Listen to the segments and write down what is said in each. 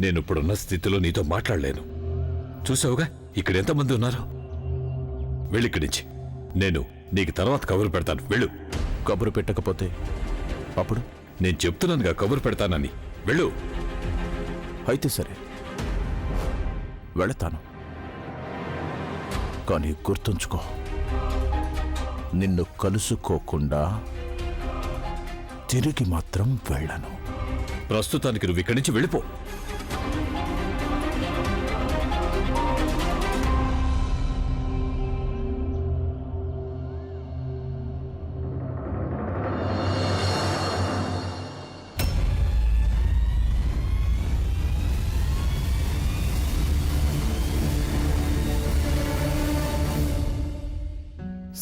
నేను ఇప్పుడున్న స్థితిలో నీతో మాట్లాడలేను. చూసావుగా ఇక్కడ ఎంతమంది ఉన్నారు. వెళ్ళిక్కడి నుంచి. నేను నీకు తర్వాత కబురు పెడతాను. వెళ్ళు. కబురు పెట్టకపోతే అప్పుడు? నేను చెప్తున్నానుగా కబురు పెడతానని. వెళ్ళు. అయితే సరే, వెళతాను. కానీ గుర్తుంచుకో, నిన్ను కలుసుకోకుండా తిరిగి మాత్రం వెళ్ళను. ప్రస్తుతానికి నువ్వు ఇక్కడి నుంచి వెళ్ళిపో.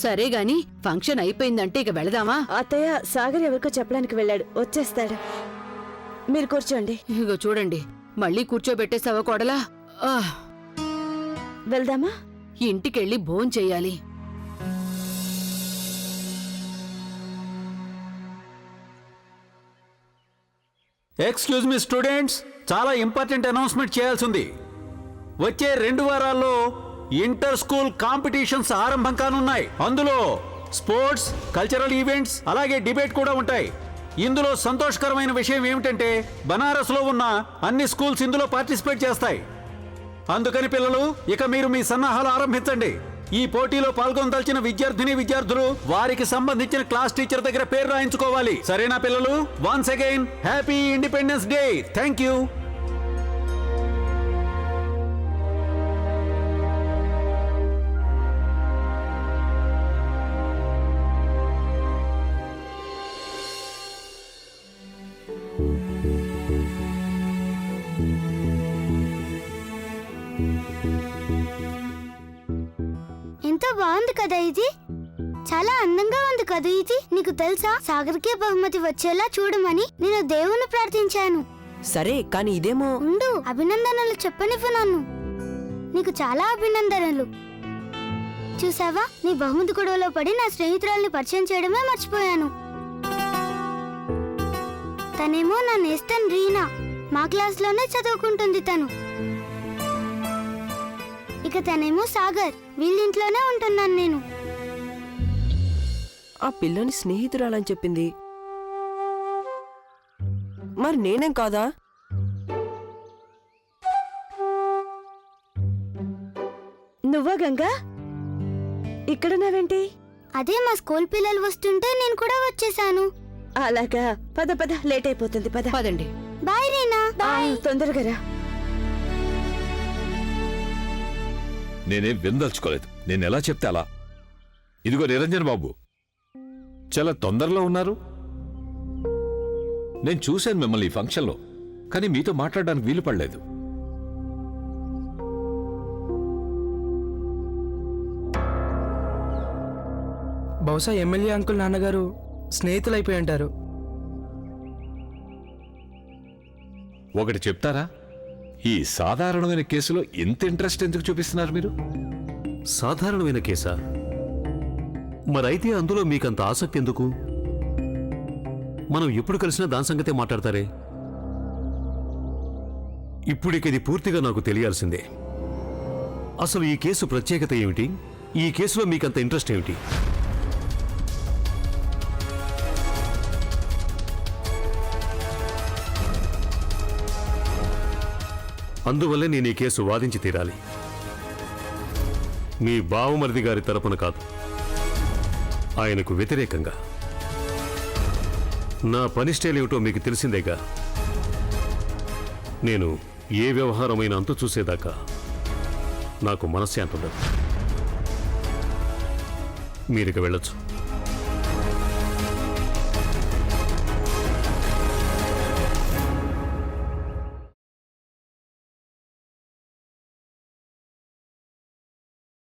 సరే గాని ఫంక్షన్ అయిపోయిందంటే ఇక వెళదామా? అత్తయ్య, సాగర్ ఎవరికో చెప్పడానికి వెళ్ళాడు, వచ్చేస్తాడు. మీరు కూర్చోండి. ఇగో చూడండి, మళ్ళీ కూర్చోబెట్టేసావా కోడలా? వెళ్దామా? ఇంటికెళ్ళి భోంచెయ్యాలి. ఎక్స్క్యూజ్ మీ స్టూడెంట్స్, చాలా ఇంపార్టెంట్ అనౌన్స్మెంట్ చేయాల్సి ఉంది. వచ్చే 2 వారాల్లో ఇంటర్ స్కూల్ కాంపిటీషన్స్ ఆరంభం కానున్నాయి. అందులో స్పోర్ట్స్, కల్చరల్ ఈవెంట్స్, అలాగే డిబేట్ కూడా ఉంటాయి. ఇందులో సంతోషకరమైన విషయం ఏమిటంటే బనారస్లో ఉన్న అన్ని స్కూల్స్ ఇందులో పార్టిసిపేట్ చేస్తాయి. అందుకని పిల్లలు, ఇక మీరు మీ సన్నాహాలు ఆరంభించండి. ఈ పోటీలో పాల్గొనదలిచిన విద్యార్థులు వారికి సంబంధించిన క్లాస్ టీచర్ దగ్గర పేరు రాయించుకోవాలి. సరేనా పిల్లలు? Once again happy independence day. Thank you. ఎంతో బాగుంది కదా ఇది. చాలా అందంగా ఉంది కదా ఇది. నీకు తెలుసా, సాగర్కే బహుమతి వచ్చేలా చూడమని నేను దేవుణ్ణి ప్రార్థించాను. సరే, కానీ ఇదేమో. ఉండు, అభినందనలు చెప్పనివ్వు నన్ను. నీకు చాలా అభినందనలు. చూసావా, నీ బహుమతి గొడవలో పడి నా స్నేహితురాల్ని పరిచయం చేయడమే మర్చిపోయాను. తనేమో నా నేస్తం రీనా. మా క్లాస్లోనే చదువుకుంటుంది తను. ఇక తనేమో సాగర్. వీళ్ళింట్లోనే ఉంటున్నాను నేను. ఆ పిల్లని స్నేహితురాలని చెప్పింది, మరి నేనేం కాదా? నువ్వా గంగా? ఇక్కడ నావేంటి? అదే మా స్కూల్ పిల్లలు వస్తుంటే నేను కూడా వచ్చేసాను. అలాగా, పద పద, లేట్ అయిపోతుంది, పద. పదండి. బాయ్ రీనా. తొందరగా రా. నేనేం విందల్చుకోలేదు. నేను ఎలా చెప్తే అలా. ఇదిగో నిరంజన్ బాబు, చాలా తొందరలో ఉన్నారు. నేను చూశాను మిమ్మల్ని ఈ ఫంక్షన్లో, కానీ మీతో మాట్లాడడానికి వీలు పడలేదు. బహుశా ఎమ్మెల్యే అంకుల్ నాన్నగారు స్నేహితులైపోయి ఉంటారు. ఒకటి చెప్తారా, ఈ సాధారణమైన కేసులో ఇంత ఇంట్రెస్ట్ ఎందుకు చూపిస్తున్నారు మీరు? సాధారణమైన కేసా? మరైతే అందులో మీకంత ఆసక్తి ఎందుకు? మనం ఎప్పుడు కలిసినా దాని సంగతే మాట్లాడతారే. ఇప్పుడికిది పూర్తిగా నాకు తెలియాల్సిందే. అసలు ఈ కేసు ప్రత్యేకత ఏమిటి? ఈ కేసులో మీకంత ఇంట్రెస్ట్ ఏమిటి? అందువల్లే నేను ఈ కేసు వాదించి తీరాలి. మీ బావమరిది గారి తరపున కాదు, ఆయనకు వ్యతిరేకంగా. నా పని స్టైల్ ఏమిటో మీకు తెలిసిందేగా. నేను ఏ వ్యవహారమైన అంతు చూసేదాకా నాకు మనశ్శాంతి ఉండదు. మీరిక వెళ్ళొచ్చు.